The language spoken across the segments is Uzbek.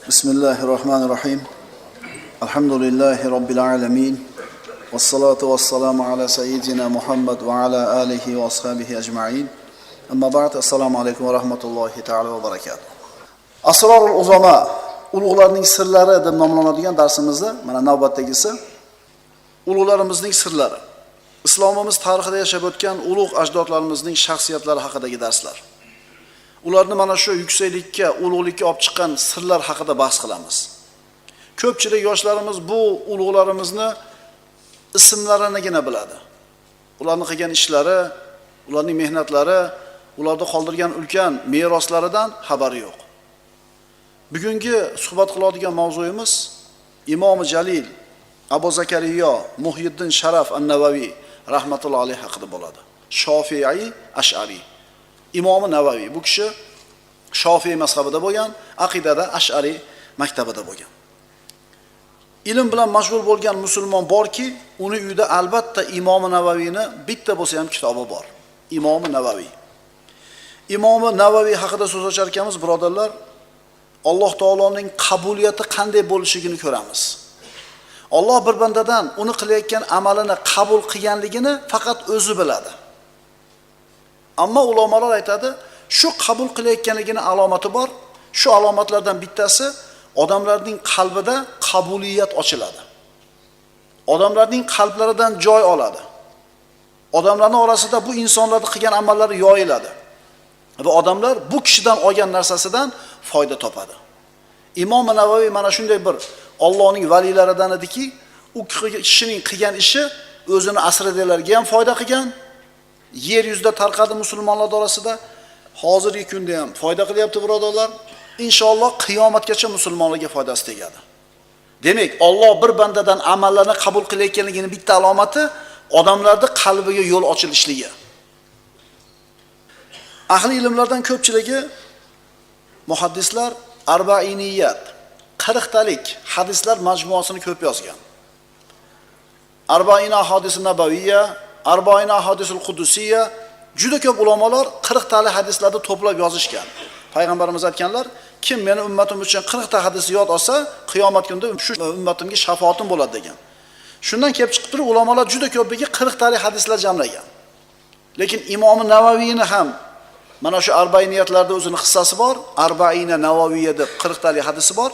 Bismillahirrahmanirrahim. Alhamdulillahi Rabbil alamin. Wassalatu wassalamu ala sayyidina Muhammad va ala alihi wa ashabihi ajma'in. Amma ba'd. Assalomu alaykum va rahmatullohi ta'ala va barakatuh. Asrorul uzama, ulug'larning sirlari deb nomlanadigan darsimizda mana navbatdagisi ulug'larimizning sirlari. Islomimiz tarixida yashab o'tgan ulug' ajdodlarimizning shaxsiyatlari haqidagi darslar. Ularni mana shu yuksaklikka, ulug'likka olib chiqqan sirlar haqida bahs qilamiz. Ko'pchilik yoshlarimiz bu ulug'larimizni ismlarinigina biladi. Ularning qilgan ishlari, ularning mehnatlari, ularda qoldirgan ulkan meroslaridan xabari yo'q. Bugungi suhbat qiladigan mavzuyimiz Imom Jalil Abu Zakariya Muhyiddin Sharaf an-Navaviy rahmatullohi alayhi haqida bo'ladi. Shofi'i Ash'ari. Imom Navaviy bu kishi Shofiy mazhabida bo'lgan, aqidada Ash'ari maktabida bo'lgan. Ilm bilan mashg'ul bo'lgan musulmon borki, uni uyida albatta Imom Navaviyni bitta bo'lsa ham kitobi bor. Imom Navaviy. Imom Navaviy haqida so'z ochar ekanmiz, birodarlar, Alloh taoloning qabuliyati qanday bo'lishini ko'ramiz. Alloh bir bandadan uni qilayotgan amalini qabul qilganligini faqat o'zi biladi. Ammo ulamolar aytadi, shu qabul qilayotganligini alomati bor. Shu alomatlardan bittasi odamlarning qalbida qabuliyat ochiladi. Odamlarning qalblaridan joy oladi. Odamlarning orasida bu insonlarning qilgan amallari yoyiladi. Va odamlar bu kishidan olgan narsasidan foyda topadi. Imom Navaviy mana shunday bir Allohning valilaridan ediki, u kishining qilgan ishi o'zini asradagilarga ham foyda qilgan. Yer yuzida tarqadi musulmonlar orasida. Hozirgi kunda ham foyda qilyapti, birodarlar. Inshaalloh qiyomatgacha musulmonlarga foydasi tegadi. Demak, Alloh bir bandadan amallarni qabul qilayotganligining bitta alomati odamlarning qalbiga yo'l ochilishligi. Ahli ilmlardan ko'pchiligi muhaddislar arba'iniyat 40 talik hadislar majmuasini ko'p yozgan. Arba'ina hadis nabaviyya, arba'ina hadisul qudusiyya, juda ko'p ulamolar 40 tali hadislarni to'plab yozishgan. Payg'ambarimiz aytganlar, kim meni ummatim uchun 40 ta hadis yod olsa, qiyomat kunida shu ummatimga shafaatim bo'ladi degan. Shundan kelib chiqib turib ulamolar juda ko'pligi 40 tali hadislar jamlagan. Lekin Imom Navaviyni ham mana shu arba'iniyatlarda o'zining hissasi bor. Arba'ina Navaviyya deb 40 tali hadisi bor.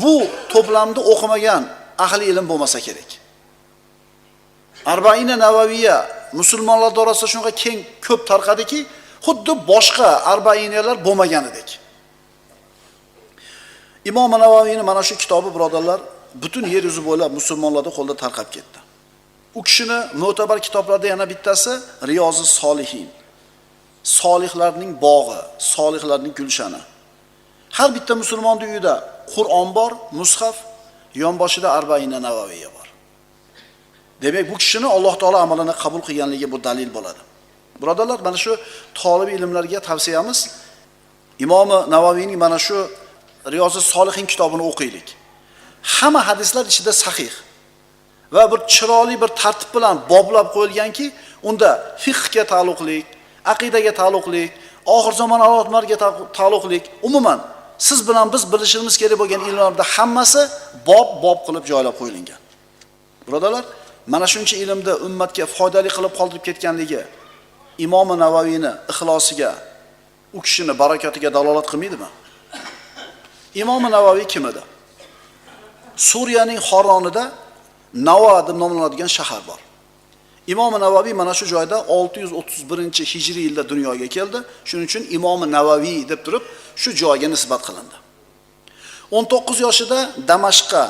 Bu to'plamda o'qimagan ahli ilm bo'lmasa kerak. Arba'ina Navaviyya musulmonlar orasida shunga keng ko'p tarqadiki, xuddi boshqa arba'inalar bo'lmaganidek. Imom Navaviyning mana shu kitobi, birodarlar, butun yer yuzi bo'ylab musulmonlarning qo'lida tarqab ketdi. U kishini mo'tabar kitoblarda yana bittasi Riyoziz Solihin. Solihlarning bog'i, solihlarning gulshani. Har bitta musulmonning uyida Qur'on bor, mushaf, yonboshida arba'ina Navaviyya bor. Demak, bu kishini Alloh taolo amalini qabul qilganligi bu dalil bo'ladi. Birodarlar, mana shu talab ilmlarga tavsiyamiz Imom Navaviyning mana shu Riyoziz Solihin kitobini o'qiylik. Hamma hadislar ichida sahih va bir chiroyli bir tartib bilan boblab qo'yilganki, unda fiqhga taalluqli, aqidaga taalluqli, oxir zamon alomatlariga taalluqli, umuman siz bilan biz bilishimiz kerak bo'lgan ilmlarda hammasi bob qilib joylab qo'yilgan. Birodarlar, mana shuncha ilmda ummatga foydali qilib qoldirib ketganligi Imom Navaviyni ixlosiga, u kishini barakatiga dalolat qilmaydimi? Imom Navaviy kim edi? Suriyaning Xoronida Nava deb nomlanadigan shahar bor. Imom Navaviy mana shu joyda 631-hijriy yilda dunyoga keldi. Shuning uchun Imom Navaviy deb turib shu joyga nisbat qilindi. 19 yoshida Damashqqa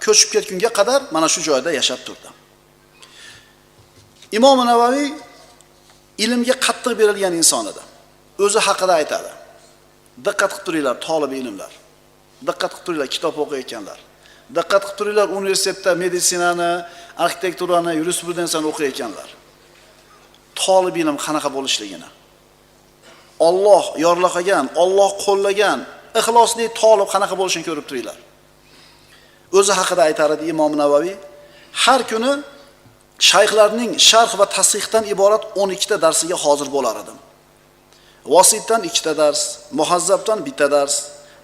ko'chib ketgunga qadar mana shu joyda yashab turdi. Imom Navaviy ilmga qattiq berilgan inson edi. O'zi haqida aytadi. Diqqat qilib turinglar, talab ilmlar. Diqqat qilib turinglar, kitob o'qiyotganlar. Diqqat qilib turinglar, universitetda meditsinani, arxitekturani, yurisprudensiyani o'qiyotganlar. Talab ilm qanaqa bo'lishligini. Alloh yorlaqagan, Alloh qo'llagan, ixlosli talab qanaqa bo'lishini ko'rib turinglar. O'zi haqida aytar edi Imom Navaviy, har kuni shayxlarning sharh va tasihdan iborat 12 ta darsiga hozir bo'lar edim. Vasitdan 2 ta dars, muhazzabdan bitta dars,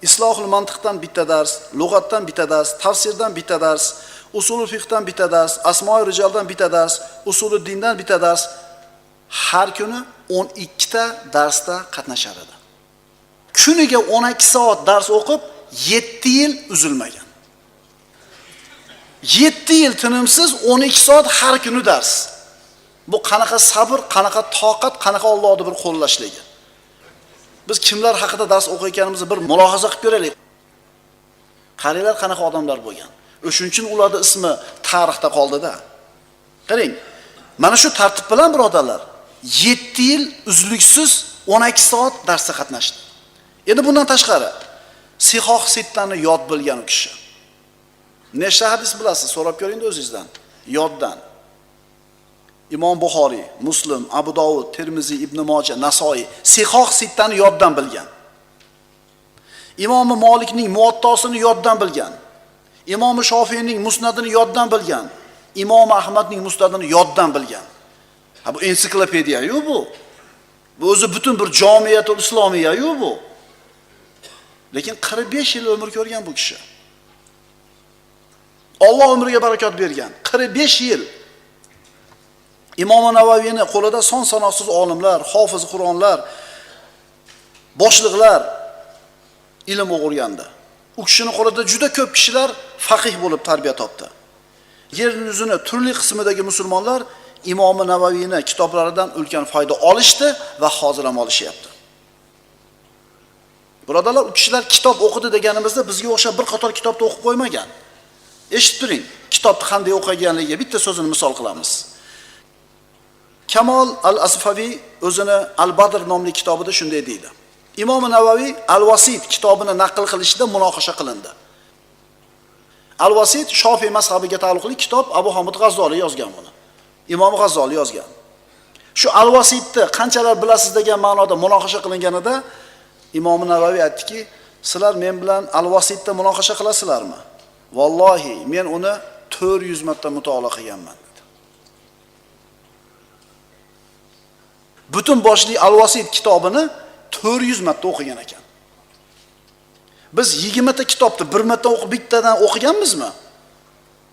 Islohul mantiqdan bitta dars, lug'atdan bitta dars, tafsirdan bitta dars, usulul fiqhdan bitta dars, asmoi rijoldan bitta dars, usulul dindan bitta dars. Har kuni 12 ta darsda qatnashar edi. Kuniga 12 soat dars o'qib, 7 yil uzilmagan. 7 yil tinimsiz 12 soat har kuni dars. Bu qanaqa sabr, qanaqa toqat, qanaqa Allohning bir qo'llashligi. Biz kimlar haqida dars o'qiyotganimizni bir mulohaza qilib ko'raylik. Qaranglar qanaqa odamlar bo'lgan. O'shuning uchun ularning ismi tarixda qoldi-da. Qarang. Mana shu tartib bilan birodarlar 7 yil uzluksiz 12 soat darsda qatnashdi. Endi bundan tashqari Sihoh sittani yod bilgan u kishi. Nechta hadis bilasiz? So'rab ko'ring o'zingizdan. Yoddan. Imom Buxoriy, Muslim, Abu Dovud, Termiziy, Ibn Majah, Nasoiy Sihoh sittani yoddan bilgan. Imom Malikning Muvattosini yoddan bilgan. Imom Shofiyning Musnadini yoddan bilgan. Imom Ahmadning Musnadini yoddan bilgan. Ha bu ensiklopediya-yu bu. Bu o'zi butun bir jamiyatul islomiya-yu bu. Lekin 45 yil umr ko'rgan bu kishi. Alloh umriga barakot bergan. 45 yil. Imom Navaviyning qo'lida son sanoqsiz olimlar, hofiz Qur'onlar, boshliqlar ilm o'qirgandi. U kishining qo'lida juda ko'p kishilar faqih bo'lib tarbiya topdi. Yer yuzini turli qismidagi musulmonlar Imom Navaviyning kitoblaridan ulkan foyda olishdi va hozir ham olishyapti. Birodarlar, u kishilar kitob o'qidi deganimizda bizga o'xshab bir qator kitobni o'qib qo'ymagan. Eshitib turing, kitobni qanday o'qiganligiga bitta so'zini misol qilamiz. Kamol al-Asfaviy o'zini Al-Badr nomli kitobida shunday deydi. Imom Navaviy Al-Vasit kitobini naql qilishida munoqasha qilindi. Al-Vasit Shofiy mazhabiga taalluqli kitob, Abu Hamid G'azzoliy yozgan buni. Imom G'azzoliy yozgan. Shu Al-Vasitni qanchalar bilasiz degan ma'noda munoqasha qilinganida Imom Navaviy aytdiki, sizlar men bilan Al-Vasitda munoqasha qilasizlarmi? Vallohi men uni 400 marta mutolaa qilganman dedi. Butun boshli Al-Vasit kitobini 400 marta o'qigan ekan. Biz 20 ta kitobni bir marta o'qib bittadan o'qiganmizmi?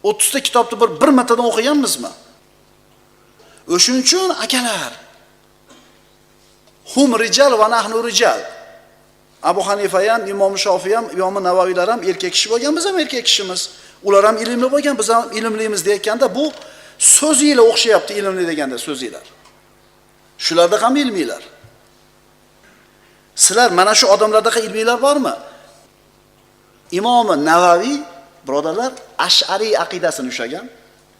30 ta kitobni bir martadan o'qiganmizmi? O'shuning uchun akalar, hum rijal va nahnu rijal. Abu Hanifa ham, Imom Shofiy ham, Imom Navaviylar ham erkak kishi bo'lgan, biz ham erkak kishimiz. Ular ham ilmli bo'lgan, biz ham ilmlimiz deyotganda bu so'zinglar o'xshayapti ilmli deganda so'zinglar. Shularda ham ilmiylar. Sizlar mana shu odamlarda ham ilmiylar bormi? Imom Navaviy birodarlar Ash'ariy aqidasini ushlagan,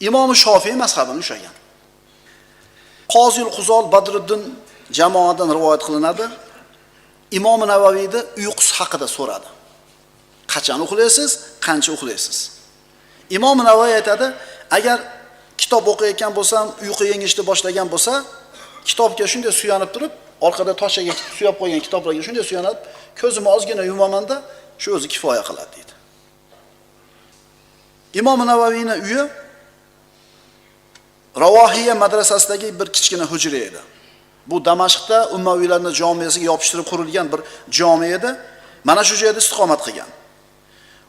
Imom Shofiy mazhabini ushlagan. Qozil Quzol Badriddin jamoadan rivoyat qilinadi. Imom Navaviyni uyqusi haqida so'radi. Qachon uxlaysiz, qancha uxlaysiz? Imom Navaviy aytadi, agar kitob o'qiyotgan bo'lsam, uyqu yengishni boshlagan bo'lsa, kitobga shunday suyanib turib, orqada toshaga suyab qo'ygan kitoblarga shunday suyanib, ko'zimni ozgina yumamanda, shu o'zi kifoya qiladi dedi. Imom Navaviyning uyi Ravohiya madrasasidagi bir kichkina hujra edi. Bu Damashqda Ummaviylarning jomiyasiga yopishtirib qurilgan bir jomiy edi. Mana shu joyda istiqomat qilgan.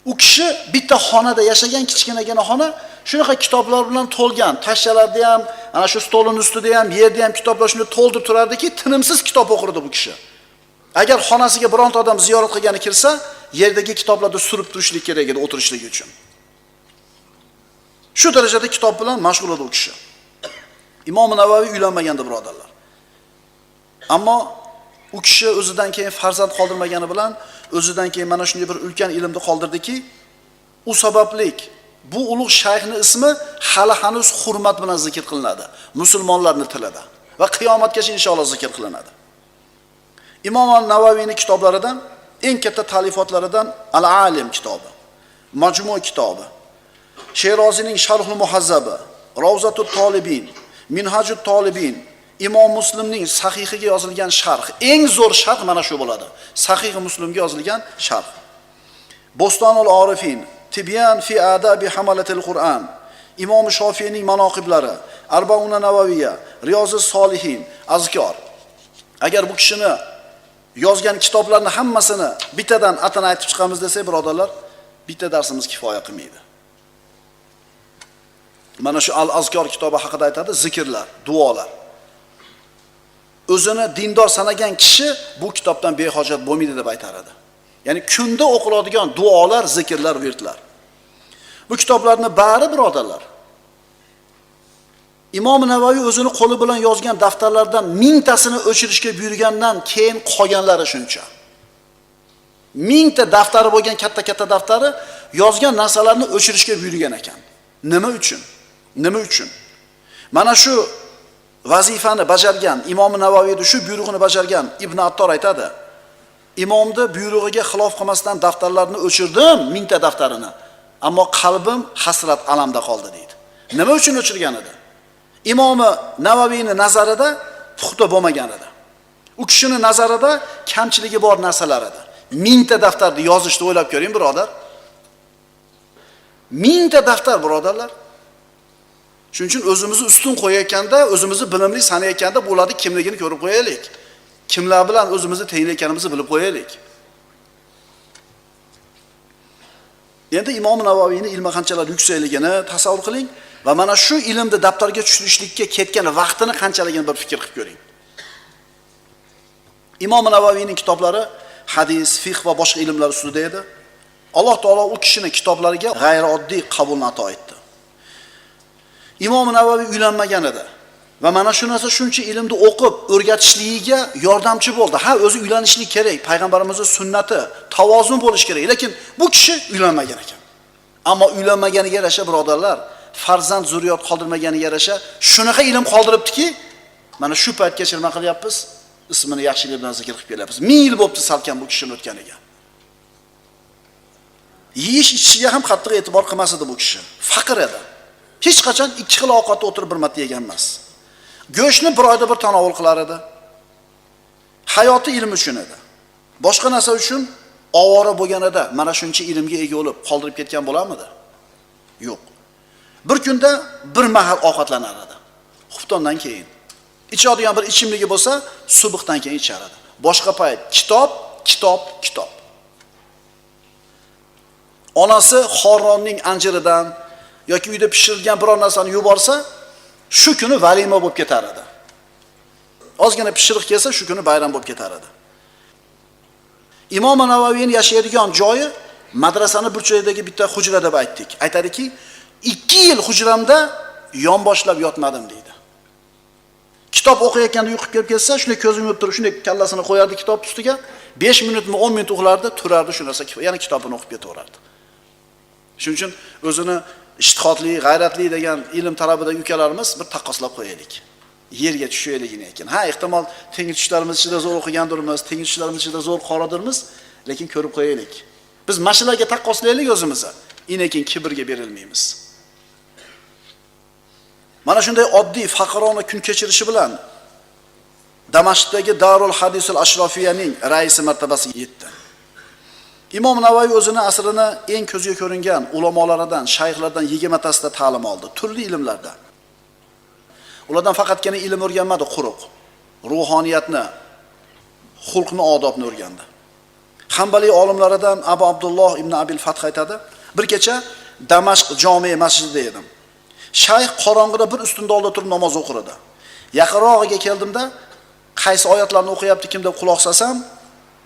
U kishi bitta xonada yashagan, kichkinagina xona, shunaqa kitoblar bilan to'lgan. Tashchalarda ham, ana shu stolining ustida ham, yerda ham kitoblar shunday to'ldirib turardiki, tinimsiz kitob o'qirdi bu kishi. Agar xonasiga bironta odam ziyorat qilgani kirsa, yerdagi kitoblarni surib turishlik kerak edi o'tirishlik uchun. Shu darajada kitob bilan mashg'ul edi u kishi. Imom Navaviy uylanmagandi birodarlar. Ammo u kishi o'zidan keyin farzand qoldirmagani bilan o'zidan keyin mana shunday bir ulkan ilmni qoldirdiki, u sabablik bu ulug' shayxning ismi hali hanuz hurmat bilan zikr qilinadi musulmonlarning tilida va qiyomatgacha inshaalloh zikr qilinadi. Imom Navaviyning kitoblaridan eng katta ta'lifotlaridan Al-Alim kitobi, Majmu' kitobi, Sherozining Sharhul Muhazzabi, Ravzatut Tolibin, Minhajut Tolibin, Imom Muslimning sahihiga yozilgan sharh, eng zo'r sharh mana shu bo'ladi. Sahih Muslimga yozilgan sharh. Bostonul Orifin, Tibyan fi adabi hamalatil Qur'an, Imom Shofiyning manoqiblari, Arbauna Navaviya, Riyozus Solihin, Azkor. Agar bu kishini yozgan kitoblarni hammasini bittadan atini aytib chiqamiz desak, birodarlar, bitta darsimiz kifoya qilmaydi. Mana shu Al-Azkor kitobi haqida aytadi, zikrlar, duolar. O'zini dindor sanagan kishi bu kitobdan behojat bo'lmaydi deb aytar edi. Ya'ni kunda o'qiladigan duolar, zikrlar, virtlar. Bu kitoblarning bari, birodarlar, Imom Navoiy o'zini qo'li bilan yozgan daftarlardan 1000 tasini o'chirishga buyurgandan keyin qolganlari shuncha. 1000 ta daftari bo'lgan katta-katta daftari yozgan narsalarni o'chirishga buyurgan ekan. Nima uchun? Nima uchun? Mana shu vazifani bajargan Imom Navoiyning shu buyrug'ini bajargan Ibn Attor aytadi. Imomni buyrug'iga xilof qilmasdan daftarlarni o'chirdim, 1000 ta daftarini. Ammo qalbim hasrat alamda qoldi deydi. Nima uchun o'chirgan edi? Imom Navaviyning nazarida puxta bo'lmagan edi. U kishining nazarida kamchiligi bor narsalar edi. 1000 ta daftarni yozishni o'ylab ko'ring, birodar. 1000 ta daftar, birodarlar. Shuning uchun o'zimizni ustun qo'yayotganda, o'zimizni bilimli sanayotganda bo'ladi, kimligini ko'rib qo'yaylik. Kimlar bilan o'zimizni tenglayotganimizni bilib qo'yaylik. Endi Imom Navaviyning ilmi qanchalar yuksakligini tasavvur qiling va mana shu ilmni daftarga tushirishlikka ketgan vaqtini qanchaligini bir fikr qilib ko'ring. Imom Navaviyning kitoblari hadis, fiqh va boshqa ilmlar ustida edi. Alloh taolo u kishining kitoblariga g'ayrioddiy qabulni ato etdi. Imom Navoiy uylanmagan edi va mana shu narsa shuncha ilmni o'qib o'rgatishligiga yordamchi bo'ldi. Ha, o'zi uylanishlik kerak, payg'ambarimizning sunnati, tavozun bo'lish kerak, lekin bu kishi uylanmagan ekan. Ammo uylanmaganiga yarasha, birodarlar, farzand zurriyot qoldirmaganiga yarasha shunaqa ilm qoldiribdiki, mana shu paytgacha nima qilyapmiz? Ismini yaxshilik bilan zikr qilib kelyapmiz. 1000 yil bo'pti salkan bu kishining o'tganiga. Yeyish ichishiga ham qattiq e'tibor qilmas edi bu kishi. Faqir edi. Hech qachon ikki xil ovqatni o'tirib bir marta yegan emas. Go'shtni bir oyda bir tanovul qilar edi. Hayoti ilm uchun edi. Boshqa narsa uchun ovora bo'lganida mana shuncha ilmga ega bo'lib qoldirib ketgan bo'larmidi? Yo'q. Bir kunda bir mahal ovqatlanar edi. Xuftondan keyin. Ichadigan bir ichimligi bo'lsa, subhdan keyin ichar edi. Boshqa payt kitob. Onasi Xorronning anjiridan yoki uyda pishirilgan biror narsani yuborsa, shu kuni valima bo'lib ketar edi. Ozgina pishiriq kelsa, shu kuni bayram bo'lib ketar edi. Imom Navaviyning yashaydigan joyi madrasani burchagidagi bitta hujra deb aytdik. Aytadiki, 2 yil hujramda yonboshlab yotmadim deydi. Kitob o'qiyotganda uyqu kelib ketsa, shunday ko'zini yumib turib, shunday kallasini qo'yardi kitob ustiga, 5 minutmi 10 minut uxlardi, turardi, shu narsa yana kitobini o'qib ketaverardi. Shuning uchun o'zini ishtihodli, g'ayratli degan ilm talabidagi ukalarimiz bir taqqoslab qo'yaylik. Yerga tushaylik ekan. Ha, ehtimol tengi tushlarimiz ichida zo'r o'qigandirmiz, tengi tushlarimiz ichida zo'r qoradirmiz, lekin ko'rib qo'yaylik. Biz mashalarga taqqoslaylik o'zimizni, inekin kibrga berilmaymiz. Mana shunday oddiy faqirona kun kechirishi bilan Damashqdagi Darul Hadisul Ashrofiyaning raisi martabasiga yetdi. Imom Navoiy o'zini asrini eng ko'zga ko'ringan ulamolaridan, shayxlardan 20 tasida ta'lim oldi, turli ilmlarda. Ulardan faqatgina ilm o'rganmadi, quruq. Ruhoniyatni, xulqni, odobni o'rgandi. Hanbali olimlaridan Abu Abdulloh ibn Abil Fath aytadi, bir kecha Damashq jome masjidida edim. Shayx qorong'ida bir ustunda olda turib namoz o'qir edi. Yaqinrog'iga keldimda, qaysi oyatlarni o'qiyapti kim deb quloq solsam,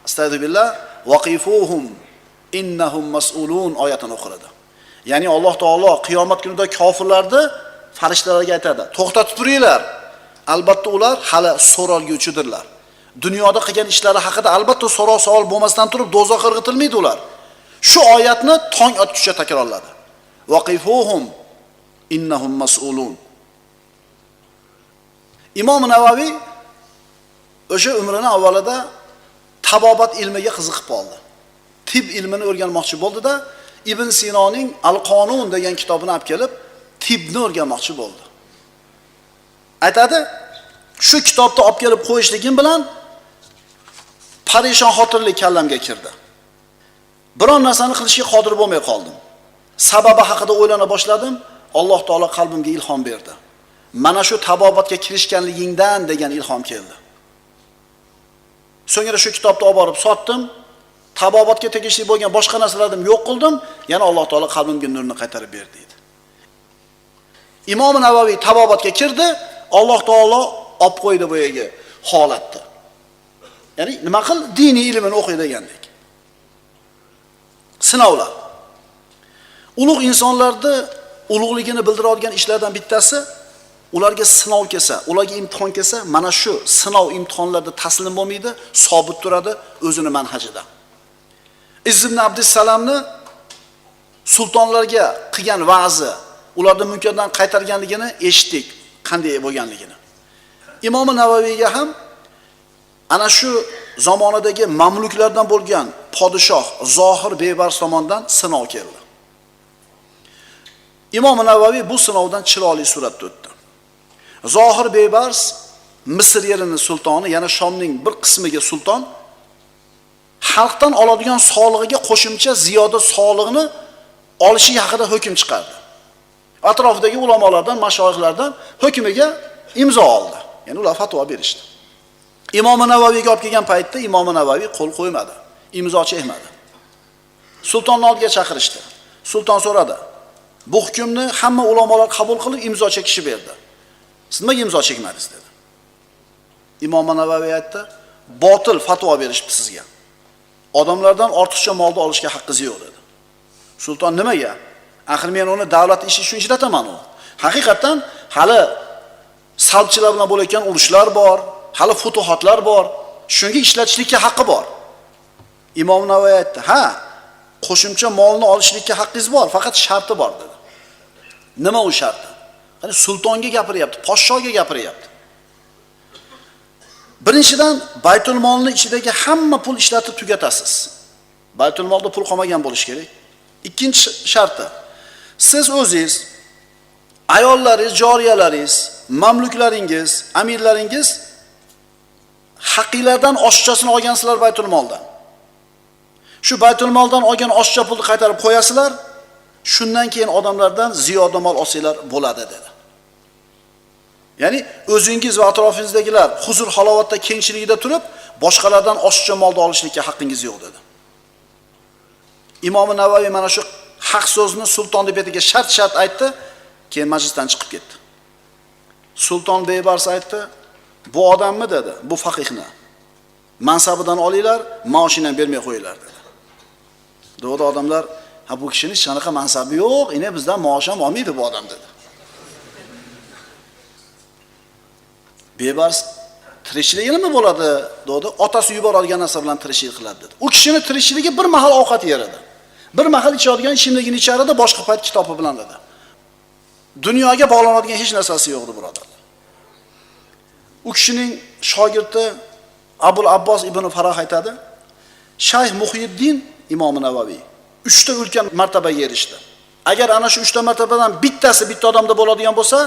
astagfirullah, waqifuhum innahum mas'ulun oyatini o'qir edi. Ya'ni Alloh taolo qiyomat kunida kofirlarni farishtalarga aytadi, to'xtatib turinglar. Albatta ular hali so'ralguvchidirlar. Dunyoda qilgan ishlari haqida albatta so'roq savol bo'lmasdan turib do'zaxga irg'itilmaydi ular. Shu oyatni tong otguncha takrorladi. Waqifuhum innahum mas'ulun. Imom Navoiy o'sha umrini avvalida tabobat ilmiga qiziqib qoldi. Tib ilmini o'rganmoqchi bo'ldi-da, Ibn Sinoning Al-Qonun degan kitobini olib kelib, tibni o'rganmoqchi bo'ldi. Aytadi, shu kitobni olib kelib qo'yishligim bilan parishon xotirlik kallamga kirdi. Biron narsani qilishga qodir bo'lmay qoldim. Sababi haqida o'ylana boshladim. Alloh taolo qalbimga ilhom berdi. Mana shu tabobatga kirishganligingdan degan ilhom keldi. So'ngra shu kitobni olib borib sotdim. Tabobatga tegishli bo'lgan boshqa narsalarni yo'q qildim, yana Alloh taolo qalbimga nurni qaytarib berdi dedi. Imom Navaviy tabobatga kirdi, Alloh taolo olib qo'ydi bu yerga holatni. Ya'ni nima qil? Diniy ilmini o'qiy degandek. Sinovlar. Ulug' insonlarni ulug'ligini bildiradigan ishlardan bittasi ularga sinov kelsa, ularga imtihon kelsa, mana shu sinov imtihonlarda taslim bo'lmaydi, sobit turadi o'zini manhajida. Izz ibn Abdussalamni sultonlarga qilgan va'zi, ularni munkardan qaytarganligini eshitdik, qanday bo'lganligini. Imom Navaviyga ham ana shu zamonadagi mamluklardan bo'lgan podshoh Zohir Beyvars tomonidan sinov keldi. Imom Navaviy bu sinovdan chiroyli suratda o'tdi. Zohir Beyvars Misr yerining sultoni, yana Shomning bir qismiga sulton, xalqdan oladigan solig'iga qo'shimcha ziyoda solig'ini olishi haqida hukm chiqardi. Atrofidagi ulamolardan, mashoyixlardan hukmiga imzo oldi. Ya'ni ular fatvo berishdi. Imom Navaviyga olib kelgan paytda Imom Navaviy qo'l qo'ymadi, imzo chekmadi. Sultonning oldiga chaqirishdi. Sulton so'radi: "Bu hukmni hamma ulamolar qabul qilib imzo chekishib berdi. Siz nimaga imzo chekmadingiz?" dedi. Imom Navaviy aytdi: "Botil fatvo berishibdi sizga. Odamlardan ortiqcha molni olishga haqqingiz yo'q" dedi. Sulton: "Nimaga? Axir men uni davlat ishi uchun ishlataman u. Haqiqatan hali salbchilar bilan bo'layotgan urushlar bor, hali futuhatlar bor. Shunga ishlatishlikka haqqi bor." Imom Navaviy aytdi: "Ha, qo'shimcha molni olishlikka haqqingiz bor, faqat sharti bor" dedi. Nima u sharti? Qani sultonga gapiryapti, podshohga gapiryapti. Birinchidan, Baytul molni ichidagi hamma pul ishlatib tugatasiz. Baytul molda pul qolmagan bo'lish kerak. Ikkinchi sharti: siz o'zingiz, ayollaringiz, joriyalaringiz, mamluklaringiz, amirlaringiz haqinglardan oshchasini olgansizlar Baytul moldan. Shu Baytul moldan olgan oshcha pulni qaytarib qo'yasizlar, shundan keyin odamlardan ziyoda mol olsanglar bo'ladi dedi. Ya'ni o'zingiz va atrofingizdagilar huzur halovatda kengchiligida turib, boshqalardan oshcha molni olishlikka haqqingiz yo'q dedi. Imom Navaviy mana shu haq so'zni sultonning betiga shart aytdi, keyin majlisdan chiqib ketdi. Sulton Beybars aytdi: "Bu odammi?" dedi. "Bu faqihni. Mansabidan olinglar, maoshini ham bermay qo'yinglar" dedi. Do'da odamlar: "Ha, bu kishining hech qanaqa mansabi yo'q, ine bizdan maosh ham olmaydi bu odam" dedi. Beybars tirikchilik nima bo'ladi? Dedi. Otasi yuboradigan narsa bilan tirikchilik qiladi dedi. U kishini tirikchiligi bir mahal ovqat yer edi. Bir mahal ichadigan ichimligini ichardi, boshqa payt kitobi bilan dedi. Dunyoga bog'lanadigan hech narsasi yo'q edi, birodarlar. U kishining shogirdi Abul Abbos ibn Farah aytadi: "Shayx Muhyiddin Imom Navaviy 3 ta ulkan martabaga erishdi. Agar ana shu 3 ta martabadan bittasi bitta odamda bo'ladigan bo'lsa,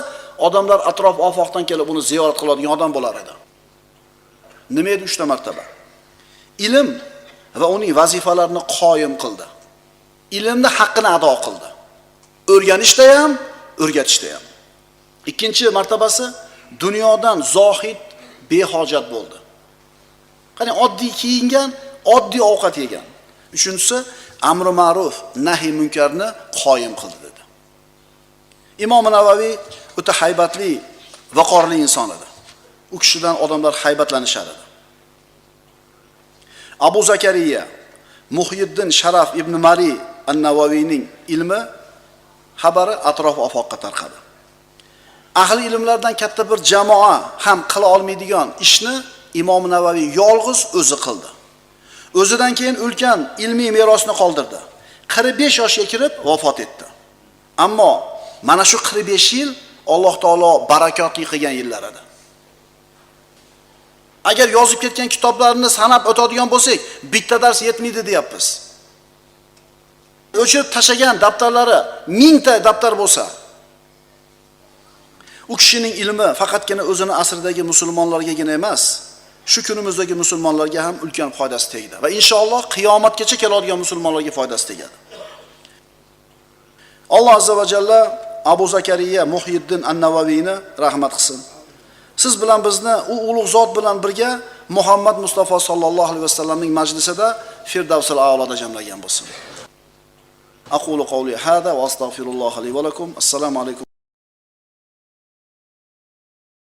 odamlar atrof ofoqdan kelib uni ziyorat qiladigan odam bo'lar edi." Nima edi 3 ta martaba? Ilm va uning vazifalarini qoyim qildi. Ilmni haqqini ado qildi. O'rganishda ham, o'rgatishda ham. Ikkinchi martabasi dunyodan zohid, behojat bo'ldi. Qani oddiy kiyingan, oddiy ovqat yegan. Uchinchisi amri ma'ruf, nahiy munkarni qoyim qildi dedi. Imom Navaviy o'ta haybatli, vaqorli inson edi. U kishidan odamlar haybatlanishardi. Abu Zakariya Muhyiddin Sharaf ibn Mari an-Navaviyning ilmi xabari atrof ofoqqa tarqadi. Ahli ilmlardan katta bir jamoa ham qila olmaydigan ishni Imom Navaviy yolg'iz o'zi qildi. O'zidan keyin ulkan ilmiy merosni qoldirdi. 45 yoshga kirib vafot etdi. Ammo mana shu 45 yil Alloh taolo barakotli qilgan yillar edi. Agar yozib ketgan kitoblarini sanab o'tadigan bo'lsak, bitta dars yetmaydi deyapmiz. O'chirib tashagan daftarlari 1000 ta daftar bo'lsa, u kishining ilmi faqatgina o'zini asridagi musulmonlargagina emas, shu kunimizdagi musulmonlarga ham ulkan foydasi tegdi va inshaalloh qiyomatgacha keladigan musulmonlarga foydasi tegadi. Alloh azza va jalla Abu Zakariya Muhyiddin an-Navaviyni rahmat qilsin. Siz bilan bizni u ulug' zot bilan birga Muhammad Mustafa sallallohu alayhi vasallamning majlisida Firdavsul a'loda jamlagan bo'lsin. Aqulu qawli hada va astaghfirulloh li va lakum. Assalomu alaykum.